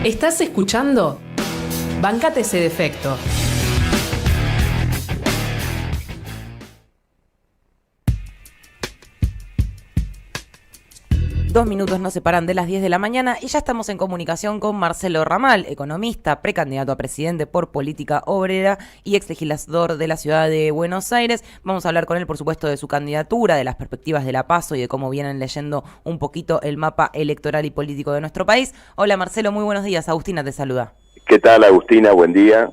¿Estás escuchando? Bancate ese defecto. Dos minutos nos separan de las 10 de la mañana y ya estamos en comunicación con Marcelo Ramal, economista, precandidato a presidente por Política Obrera y exlegislador de la ciudad de Buenos Aires. Vamos a hablar con él, por supuesto, de su candidatura, de las perspectivas de la PASO y de cómo vienen leyendo un poquito el mapa electoral y político de nuestro país. Hola Marcelo, muy buenos días. Agustina te saluda. ¿Qué tal, Agustina? Buen día.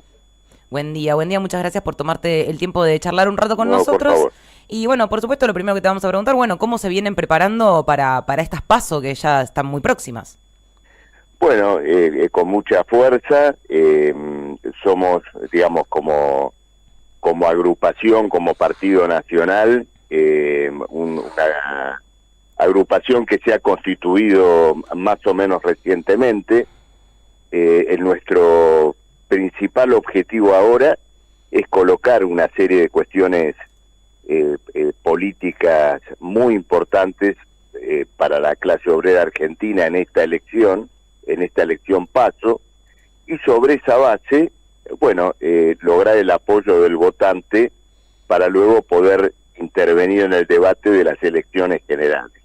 Buen día. Muchas gracias por tomarte el tiempo de charlar un rato con nosotros. Por favor. Y bueno, por supuesto, lo primero que te vamos a preguntar, ¿cómo se vienen preparando para estas PASO que ya están muy próximas? Bueno, con mucha fuerza, somos, digamos, como agrupación, como partido nacional, una agrupación que se ha constituido más o menos recientemente. Nuestro principal objetivo ahora es colocar una serie de cuestiones políticas muy importantes para la clase obrera argentina en esta elección PASO, y sobre esa base, lograr el apoyo del votante para luego poder intervenir en el debate de las elecciones generales.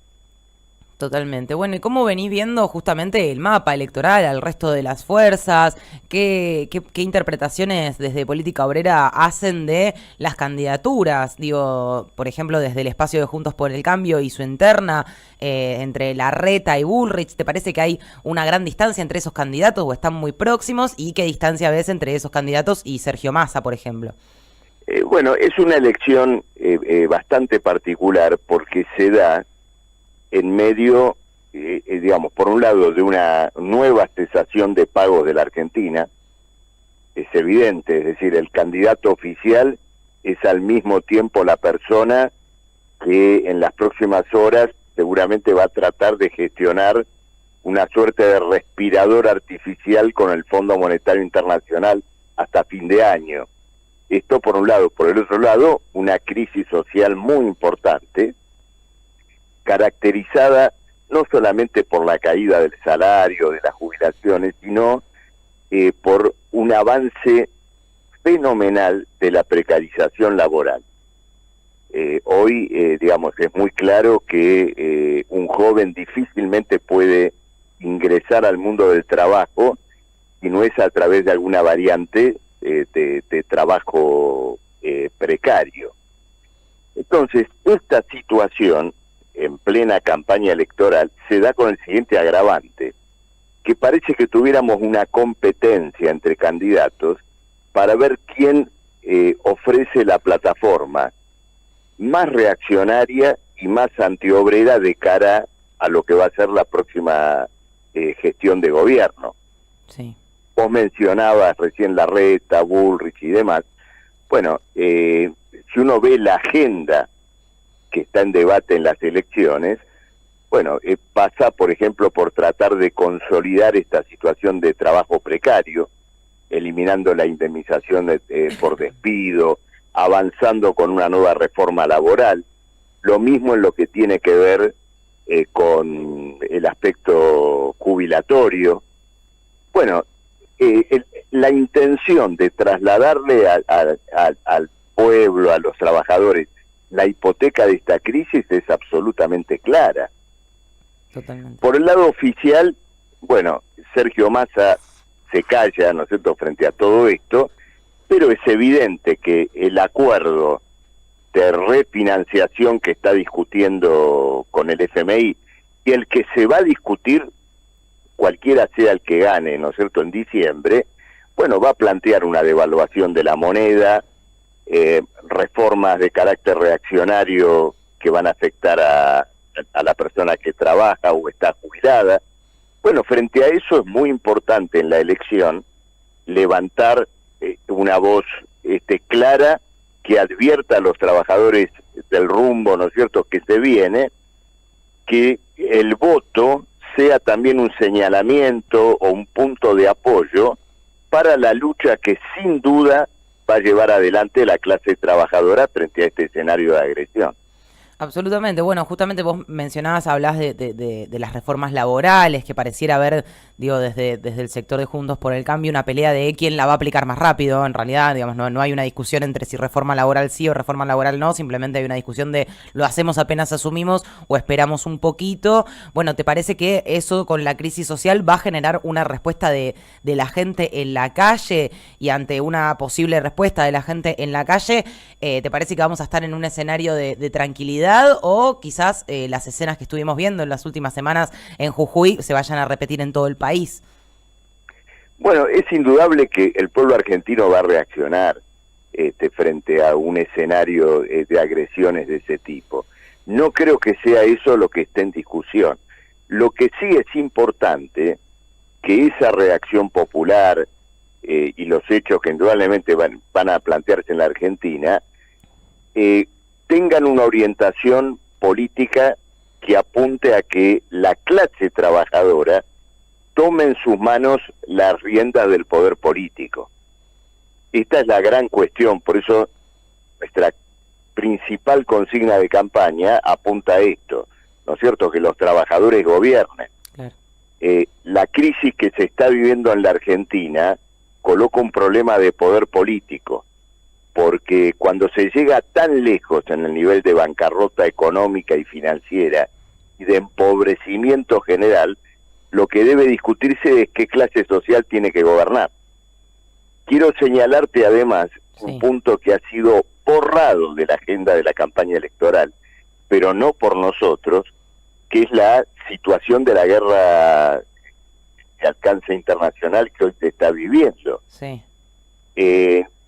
Totalmente. Bueno, ¿y cómo venís viendo justamente el mapa electoral al resto de las fuerzas? ¿Qué interpretaciones desde Política Obrera hacen de las candidaturas? Digo, por ejemplo, desde el espacio de Juntos por el Cambio y su interna, entre Larreta y Bullrich, ¿te parece que hay una gran distancia entre esos candidatos o están muy próximos? ¿Y qué distancia ves entre esos candidatos y Sergio Massa, por ejemplo? Es una elección bastante particular porque se da en medio, digamos, por un lado, de una nueva cesación de pagos de la Argentina. Es evidente, es decir, el candidato oficial es al mismo tiempo la persona que en las próximas horas seguramente va a tratar de gestionar una suerte de respirador artificial con el Fondo Monetario Internacional hasta fin de año. Esto por un lado. Por el otro lado, una crisis social muy importante, caracterizada no solamente por la caída del salario, de las jubilaciones, sino por un avance fenomenal de la precarización laboral. Hoy, digamos, es muy claro que un joven difícilmente puede ingresar al mundo del trabajo si no es a través de alguna variante de trabajo precario. Entonces, esta situación en plena campaña electoral se da con el siguiente agravante, que parece que tuviéramos una competencia entre candidatos para ver quién ofrece la plataforma más reaccionaria y más antiobrera de cara a lo que va a ser la próxima gestión de gobierno. Sí. Vos mencionabas recién Larreta, Bullrich y demás. Si uno ve la agenda que está en debate en las elecciones, pasa, por ejemplo, por tratar de consolidar esta situación de trabajo precario, eliminando la indemnización por despido, avanzando con una nueva reforma laboral, lo mismo en lo que tiene que ver con el aspecto jubilatorio. La intención de trasladarle al pueblo, a los trabajadores, la hipoteca de esta crisis es absolutamente clara. Totalmente. Por el lado oficial, Sergio Massa se calla, ¿no es cierto?, frente a todo esto, pero es evidente que el acuerdo de refinanciación que está discutiendo con el FMI y el que se va a discutir, cualquiera sea el que gane, ¿no es cierto?, en diciembre, va a plantear una devaluación de la moneda, reformas de carácter reaccionario que van a afectar a la persona que trabaja o está jubilada. Frente a eso es muy importante en la elección levantar una voz clara que advierta a los trabajadores del rumbo, ¿no es cierto?, que se viene, que el voto sea también un señalamiento o un punto de apoyo para la lucha que sin duda va a llevar adelante la clase trabajadora frente a este escenario de agresión. Absolutamente. Bueno, justamente vos mencionabas, hablás de las reformas laborales, que pareciera haber, digo, desde el sector de Juntos por el Cambio, una pelea de quién la va a aplicar más rápido. En realidad, digamos, no hay una discusión entre si reforma laboral sí o reforma laboral no, simplemente hay una discusión de lo hacemos apenas asumimos o esperamos un poquito. Bueno, ¿te parece que eso con la crisis social va a generar una respuesta de la gente en la calle? Y ante una posible respuesta de la gente en la calle, ¿te parece que vamos a estar en un escenario de tranquilidad? O quizás las escenas que estuvimos viendo en las últimas semanas en Jujuy se vayan a repetir en todo el país. Bueno, es indudable que el pueblo argentino va a reaccionar frente a un escenario de agresiones de ese tipo. No creo que sea eso lo que esté en discusión. Lo que sí es importante que esa reacción popular y los hechos que indudablemente van a plantearse en la Argentina tengan una orientación política que apunte a que la clase trabajadora tome en sus manos las riendas del poder político. Esta es la gran cuestión, por eso nuestra principal consigna de campaña apunta a esto, ¿no es cierto?, que los trabajadores gobiernen. Claro. La crisis que se está viviendo en la Argentina coloca un problema de poder político, porque cuando se llega tan lejos en el nivel de bancarrota económica y financiera y de empobrecimiento general, lo que debe discutirse es qué clase social tiene que gobernar. Quiero señalarte además un punto que ha sido borrado de la agenda de la campaña electoral, pero no por nosotros, que es la situación de la guerra de alcance internacional que hoy se está viviendo. Sí.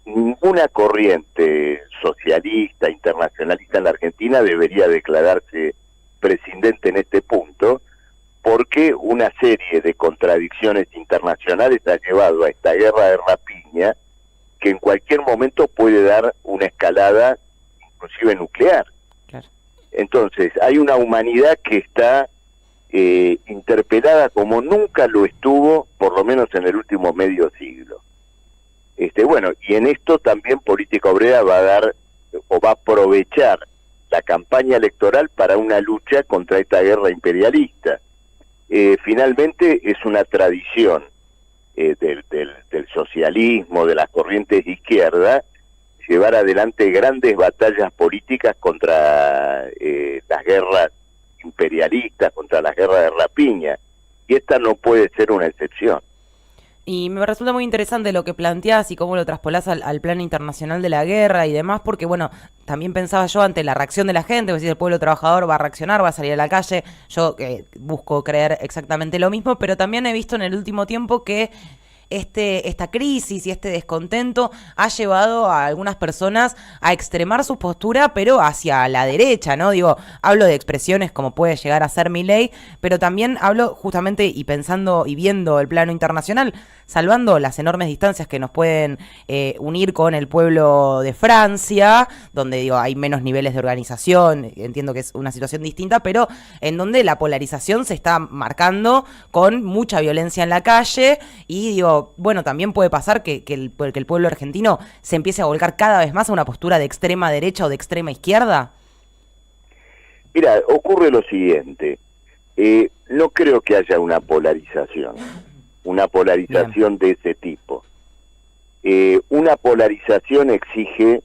Ninguna corriente socialista, internacionalista en la Argentina debería declararse prescindente en este punto, porque una serie de contradicciones internacionales ha llevado a esta guerra de rapiña que en cualquier momento puede dar una escalada, inclusive nuclear. Claro. Entonces, hay una humanidad que está interpelada como nunca lo estuvo, por lo menos en el último medio siglo. Bueno, y en esto también Política Obrera va a dar o va a aprovechar la campaña electoral para una lucha contra esta guerra imperialista. Finalmente es una tradición del socialismo, de las corrientes de izquierda, llevar adelante grandes batallas políticas contra las guerras imperialistas, contra las guerras de rapiña, y esta no puede ser una excepción. Y me resulta muy interesante lo que planteás y cómo lo traspolás al plano internacional de la guerra y demás, porque bueno, también pensaba yo ante la reacción de la gente, es decir, el pueblo trabajador va a reaccionar, va a salir a la calle, yo busco creer exactamente lo mismo, pero también he visto en el último tiempo que esta crisis y este descontento ha llevado a algunas personas a extremar su postura, pero hacia la derecha, ¿no? Digo, hablo de expresiones como puede llegar a ser Milei, pero también hablo justamente y pensando y viendo el plano internacional, salvando las enormes distancias que nos pueden unir con el pueblo de Francia, donde digo hay menos niveles de organización, entiendo que es una situación distinta, pero en donde la polarización se está marcando con mucha violencia en la calle y digo, bueno, también puede pasar que el pueblo argentino se empiece a volcar cada vez más a una postura de extrema derecha o de extrema izquierda. Mira, ocurre lo siguiente, no creo que haya una polarización Bien. De ese tipo. Una polarización exige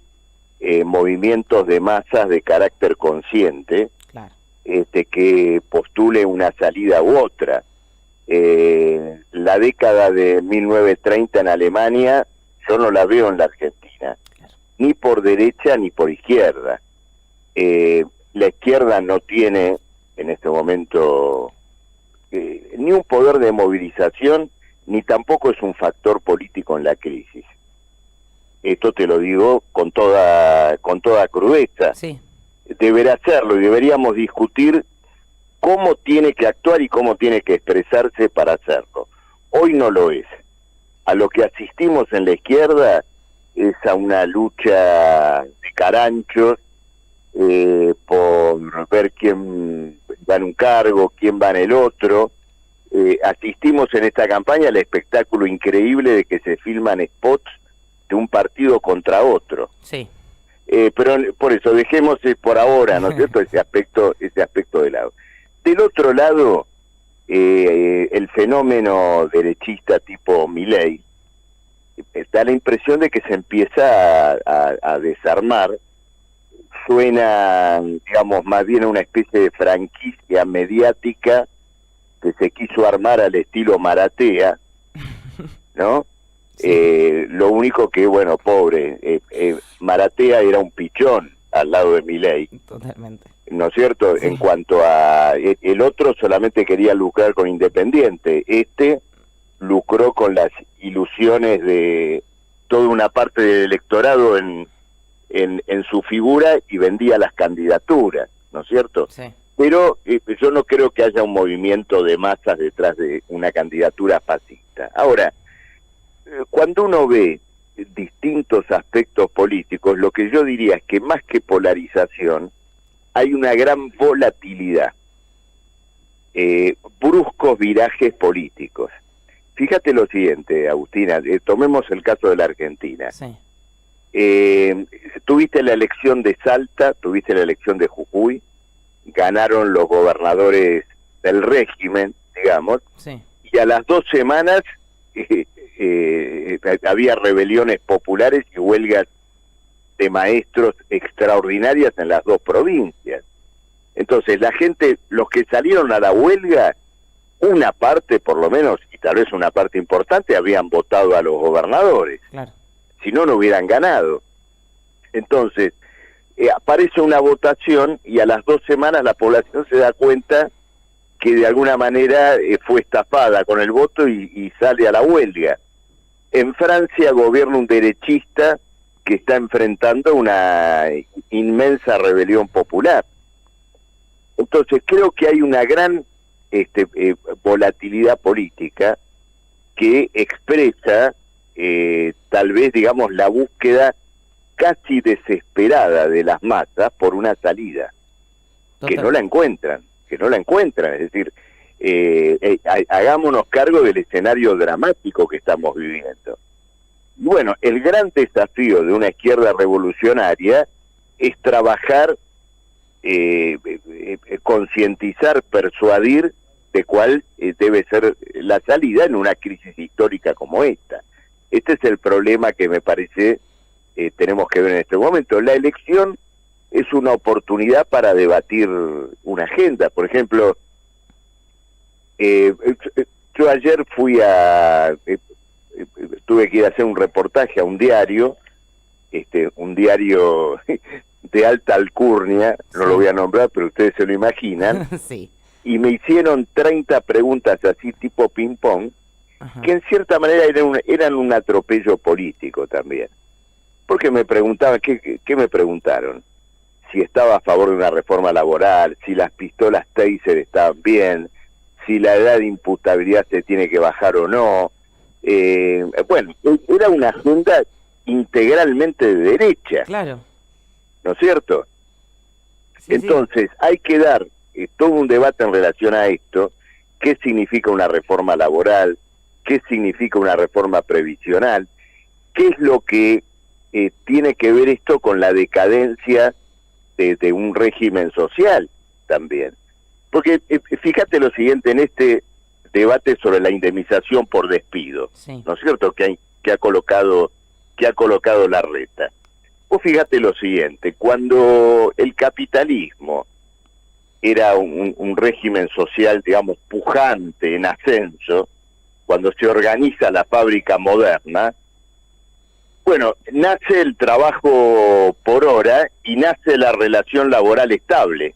movimientos de masas de carácter consciente, claro. Que postule una salida u otra. La década de 1930 en Alemania yo no la veo en la Argentina, claro. Ni por derecha ni por izquierda. La izquierda no tiene en este momento ni un poder de movilización, ni tampoco es un factor político en la crisis. Esto te lo digo con toda crudeza. Sí. Deberá serlo y deberíamos discutir cómo tiene que actuar y cómo tiene que expresarse para hacerlo. Hoy no lo es. A lo que asistimos en la izquierda es a una lucha de caranchos por ver quién va en un cargo, quién va en el otro. Asistimos en esta campaña al espectáculo increíble de que se filman spots de un partido contra otro. Sí. Pero por eso, dejemos por ahora, ¿no es cierto?, ese aspecto de lado. Del otro lado, el fenómeno derechista tipo Milei, da la impresión de que se empieza a desarmar. Suena, digamos, más bien a una especie de franquicia mediática que se quiso armar al estilo Maratea, ¿no? Sí. Lo único que, bueno, pobre, Maratea era un pichón al lado de Milei. Totalmente. ¿No es cierto? Sí. En cuanto a... El otro solamente quería lucrar con Independiente. Este lucró con las ilusiones de toda una parte del electorado en su figura y vendía las candidaturas, ¿no es cierto? Sí. Pero yo no creo que haya un movimiento de masas detrás de una candidatura fascista. Ahora, cuando uno ve distintos aspectos políticos, lo que yo diría es que más que polarización, hay una gran volatilidad, bruscos virajes políticos. Fíjate lo siguiente, Agustina, tomemos el caso de la Argentina. Sí. Tuviste la elección de Salta, tuviste la elección de Jujuy, ganaron los gobernadores del régimen, digamos, sí. Y a las 2 semanas había rebeliones populares y huelgas de maestros extraordinarias en las 2 provincias. Entonces la gente, los que salieron a la huelga, una parte por lo menos, y tal vez una parte importante, habían votado a los gobernadores. Claro. Si no, no hubieran ganado. Entonces, aparece una votación y a las 2 semanas la población se da cuenta que de alguna manera fue estafada con el voto y sale a la huelga. En Francia gobierna un derechista que está enfrentando una inmensa rebelión popular. Entonces, creo que hay una gran volatilidad política que expresa tal vez, digamos, la búsqueda casi desesperada de las masas por una salida. Total. Que no la encuentran, es decir, hagámonos cargo del escenario dramático que estamos viviendo. Bueno, el gran desafío de una izquierda revolucionaria es trabajar, concientizar, persuadir de cuál debe ser la salida en una crisis histórica como esta. Este es el problema que me parece tenemos que ver en este momento. La elección es una oportunidad para debatir una agenda. Por ejemplo, yo ayer tuve que ir a hacer un reportaje a un diario de alta alcurnia, no lo voy a nombrar, pero ustedes se lo imaginan, sí. Y me hicieron 30 preguntas así tipo ping-pong, que en cierta manera eran un atropello político también. Porque me preguntaban, ¿qué me preguntaron? Si estaba a favor de una reforma laboral, si las pistolas Taser estaban bien, si la edad de imputabilidad se tiene que bajar o no. Bueno, era una agenda integralmente de derecha. Claro. ¿No es cierto? Sí, entonces, sí. Hay que dar todo un debate en relación a esto. ¿Qué significa una reforma laboral? ¿Qué significa una reforma previsional? ¿Qué es lo que tiene que ver esto con la decadencia de un régimen social también? Porque fíjate lo siguiente en este debate sobre la indemnización por despido, sí. ¿No es cierto? Que ha colocado Larreta. Vos fíjate lo siguiente, cuando el capitalismo era un régimen social, digamos, pujante, en ascenso, cuando se organiza la fábrica moderna, bueno, nace el trabajo por hora y nace la relación laboral estable.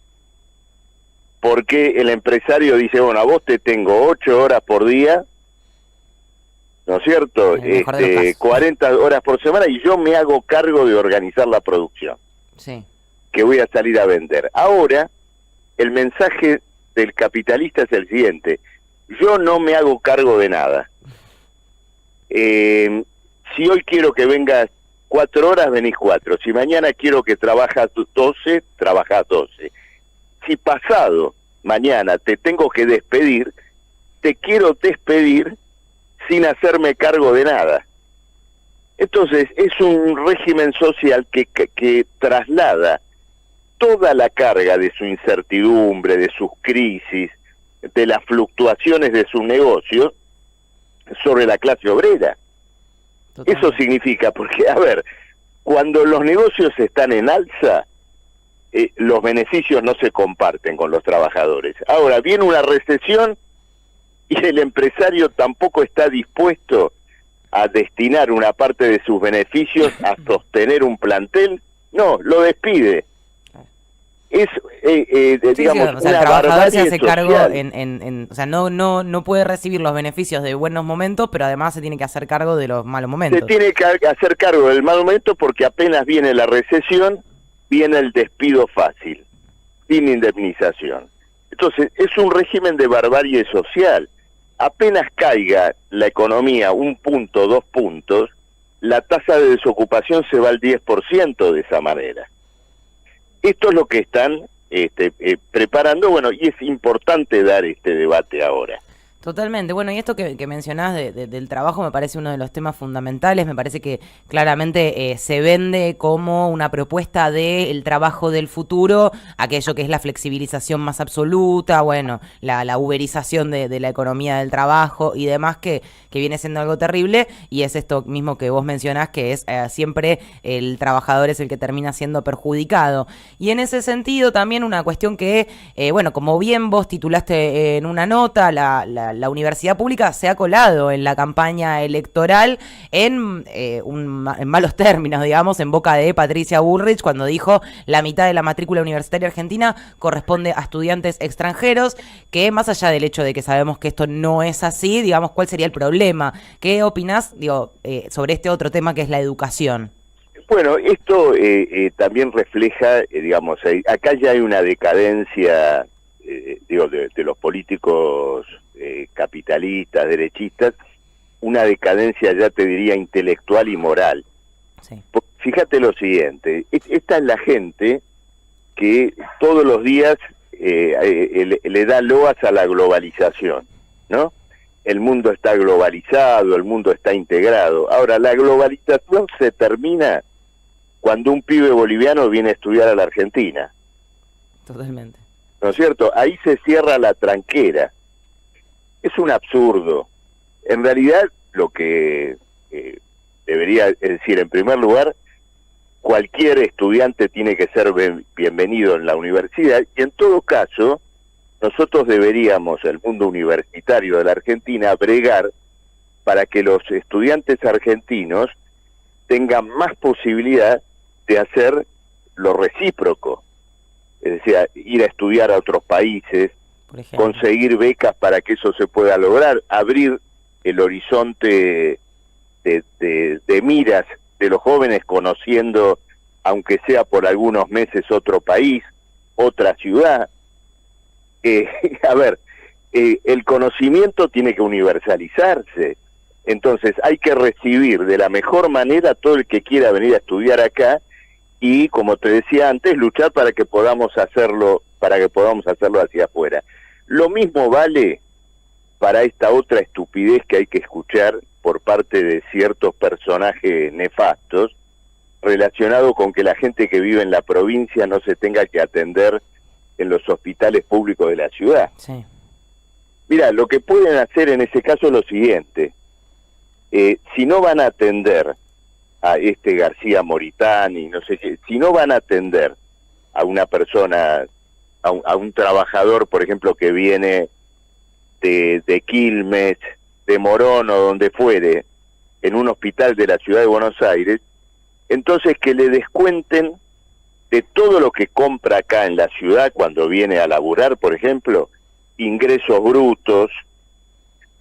Porque el empresario dice, bueno, a vos te tengo 8 horas por día, ¿no es cierto? 40 horas por semana y yo me hago cargo de organizar la producción. Sí. Que voy a salir a vender. Ahora, el mensaje del capitalista es el siguiente: yo no me hago cargo de nada. Si hoy quiero que vengas 4 horas, venís 4. Si mañana quiero que trabajas 12, trabajás 12. Si pasado mañana te tengo que despedir, te quiero despedir sin hacerme cargo de nada. Entonces, es un régimen social que traslada toda la carga de su incertidumbre, de sus crisis, de las fluctuaciones de su negocio sobre la clase obrera. Totalmente. Eso significa, porque, a ver, cuando los negocios están en alza, los beneficios no se comparten con los trabajadores. Ahora, viene una recesión y el empresario tampoco está dispuesto a destinar una parte de sus beneficios a sostener un plantel. No, lo despide. Es, digamos, o sea, una el trabajador se barbarie hace cargo social. o sea, no puede recibir los beneficios de buenos momentos, pero además se tiene que hacer cargo de los malos momentos. Se tiene que hacer cargo del mal momento porque apenas viene la recesión, viene el despido fácil, sin indemnización. Entonces, es un régimen de barbarie social. Apenas caiga la economía 1 punto, 2 puntos, la tasa de desocupación se va al 10% de esa manera. Esto es lo que están preparando, bueno, y es importante dar este debate ahora. Totalmente. Bueno, y esto que mencionás del trabajo me parece uno de los temas fundamentales. Me parece que claramente se vende como una propuesta del trabajo del futuro, aquello que es la flexibilización más absoluta, bueno, la uberización de la economía del trabajo y demás, que viene siendo algo terrible. Y es esto mismo que vos mencionás, que es siempre el trabajador es el que termina siendo perjudicado. Y en ese sentido también una cuestión que, bueno, como bien vos titulaste en una nota, la universidad pública se ha colado en la campaña electoral en malos términos, digamos, en boca de Patricia Bullrich, cuando dijo la mitad de la matrícula universitaria argentina corresponde a estudiantes extranjeros, que más allá del hecho de que sabemos que esto no es así, digamos, ¿cuál sería el problema? ¿Qué opinás, sobre este otro tema que es la educación? Bueno, esto también refleja, digamos, acá ya hay una decadencia, de los políticos capitalistas, derechistas, una decadencia, ya te diría, intelectual y moral. Sí. Fíjate lo siguiente, esta es la gente que todos los días le da loas a la globalización, ¿no? El mundo está globalizado, el mundo está integrado. Ahora, la globalización se termina cuando un pibe boliviano viene a estudiar a la Argentina. Totalmente. ¿No es cierto? Ahí se cierra la tranquera. Es un absurdo. En realidad, lo que debería decir, en primer lugar, cualquier estudiante tiene que ser bienvenido en la universidad, y en todo caso, nosotros deberíamos, el mundo universitario de la Argentina, bregar para que los estudiantes argentinos tengan más posibilidad de hacer lo recíproco. Es decir, ir a estudiar a otros países, Por ejemplo, conseguir becas para que eso se pueda lograr, abrir el horizonte de miras de los jóvenes, conociendo, aunque sea por algunos meses, otro país, otra ciudad. A ver, el conocimiento tiene que universalizarse, entonces hay que recibir de la mejor manera a todo el que quiera venir a estudiar acá, y, como te decía antes, luchar para que podamos hacerlo hacia afuera. Lo mismo vale para esta otra estupidez que hay que escuchar por parte de ciertos personajes nefastos, relacionado con que la gente que vive en la provincia no se tenga que atender en los hospitales públicos de la ciudad. sí. Mira, lo que pueden hacer en ese caso es lo siguiente: si no van a atender a García Moritani, no sé qué, si no van a atender a una persona, a un trabajador, por ejemplo, que viene de Quilmes, de Morón o donde fuere, en un hospital de la ciudad de Buenos Aires, entonces que le descuenten de todo lo que compra acá en la ciudad cuando viene a laburar, por ejemplo, ingresos brutos,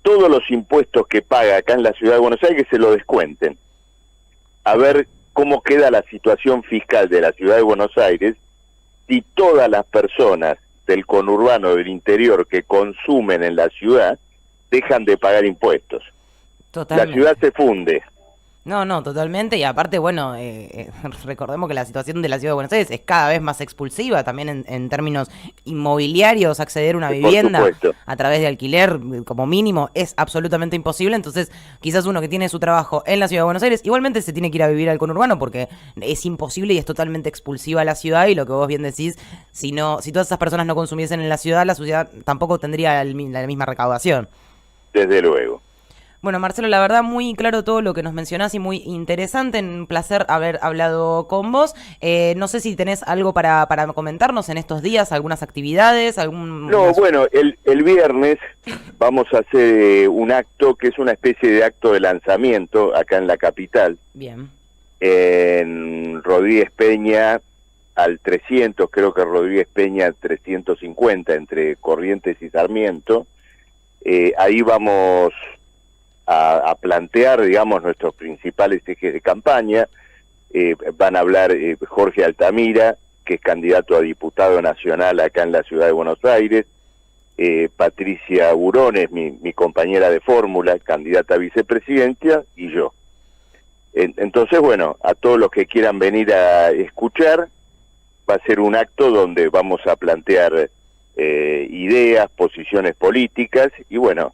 todos los impuestos que paga acá en la ciudad de Buenos Aires, que se lo descuenten. A ver cómo queda la situación fiscal de la ciudad de Buenos Aires si todas las personas del conurbano, del interior, que consumen en la ciudad, dejan de pagar impuestos. Totalmente. La ciudad se funde. No, totalmente. Y aparte, bueno, recordemos que la situación de la Ciudad de Buenos Aires es cada vez más expulsiva, también en términos inmobiliarios. Acceder a una Por vivienda supuesto. a través de alquiler, como mínimo, es absolutamente imposible. Entonces, quizás uno que tiene su trabajo en la Ciudad de Buenos Aires, igualmente se tiene que ir a vivir al conurbano porque es imposible y es totalmente expulsiva la ciudad. Y lo que vos bien decís, si todas esas personas no consumiesen en la ciudad tampoco tendría la misma recaudación. Desde luego. Bueno, Marcelo, la verdad muy claro todo lo que nos mencionás y muy interesante. Un placer haber hablado con vos. No sé si tenés algo para comentarnos en estos días, algunas actividades, No, bueno, el viernes vamos a hacer un acto que es una especie de acto de lanzamiento acá en la capital, Bien. en Rodríguez Peña al 300, creo que Rodríguez Peña 350, entre Corrientes y Sarmiento. Ahí vamos a plantear, digamos, nuestros principales ejes de campaña. Van a hablar Jorge Altamira, que es candidato a diputado nacional acá en la ciudad de Buenos Aires, Patricia Burones, mi compañera de fórmula, candidata a vicepresidenta, y yo. Entonces, bueno, a todos los que quieran venir a escuchar, va a ser un acto donde vamos a plantear ideas, posiciones políticas, y bueno,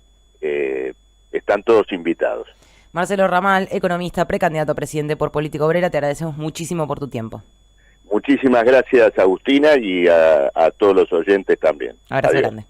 están todos invitados. Marcelo Ramal, economista, precandidato a presidente por Política Obrera, te agradecemos muchísimo por tu tiempo. Muchísimas gracias, Agustina, y a todos los oyentes también. Abrazo Adiós. grande.